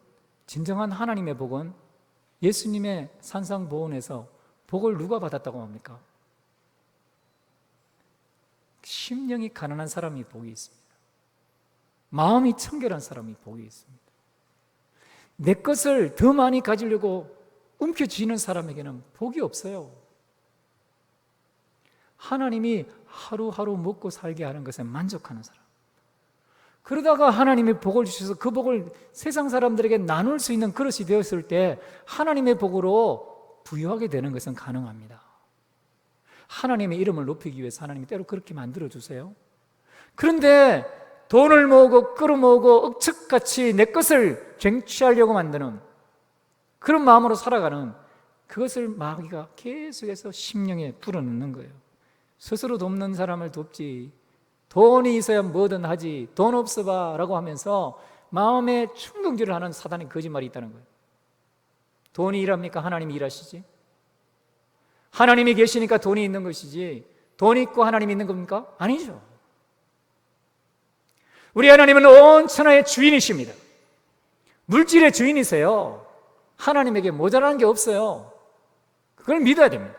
진정한 하나님의 복은 예수님의 산상보훈에서 복을 누가 받았다고 합니까? 심령이 가난한 사람이 복이 있습니다. 마음이 청결한 사람이 복이 있습니다. 내 것을 더 많이 가지려고 움켜쥐는 사람에게는 복이 없어요. 하나님이 하루하루 먹고 살게 하는 것에 만족하는 사람, 그러다가 하나님이 복을 주셔서 그 복을 세상 사람들에게 나눌 수 있는 그릇이 되었을 때 하나님의 복으로 부유하게 되는 것은 가능합니다. 하나님의 이름을 높이기 위해서 하나님이 때로 그렇게 만들어주세요. 그런데 돈을 모으고 끌어모으고 억측같이 내 것을 쟁취하려고 만드는 그런 마음으로 살아가는, 그것을 마귀가 계속해서 심령에 불어넣는 거예요. 스스로 돕는 사람을 돕지, 돈이 있어야 뭐든 하지, 돈 없어봐 라고 하면서 마음에 충동질을 하는 사단의 거짓말이 있다는 거예요. 돈이 일합니까? 하나님이 일하시지? 하나님이 계시니까 돈이 있는 것이지, 돈이 있고 하나님이 있는 겁니까? 아니죠. 우리 하나님은 온 천하의 주인이십니다. 물질의 주인이세요. 하나님에게 모자라는 게 없어요. 그걸 믿어야 됩니다.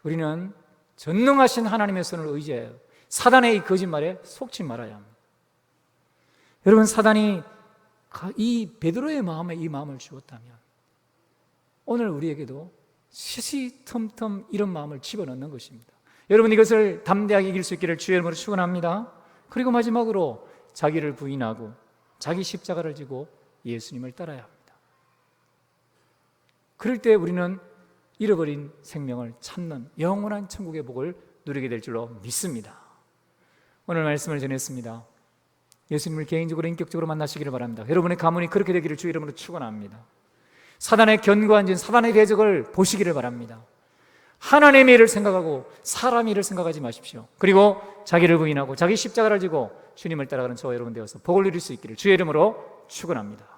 우리는 전능하신 하나님의 손을 의지해요. 사단의 이 거짓말에 속지 말아야 합니다. 여러분, 사단이 이 베드로의 마음에 이 마음을 주었다면 오늘 우리에게도 시시텀텀 이런 마음을 집어넣는 것입니다. 여러분, 이것을 담대하게 이길 수 있기를 주의 이름으로 축원합니다. 그리고 마지막으로 자기를 부인하고 자기 십자가를 지고 예수님을 따라야 합니다. 그럴 때 우리는 잃어버린 생명을 찾는 영원한 천국의 복을 누리게 될 줄로 믿습니다. 오늘 말씀을 전했습니다. 예수님을 개인적으로 인격적으로 만나시기를 바랍니다. 여러분의 가문이 그렇게 되기를 주의 이름으로 축원합니다. 사단의 견고한 진, 사단의 대적을 보시기를 바랍니다. 하나님의 일을 생각하고 사람의 일을 생각하지 마십시오. 그리고 자기를 부인하고 자기 십자가를 지고 주님을 따라가는 저와 여러분 되어서 복을 누릴 수 있기를 주의 이름으로 축원합니다.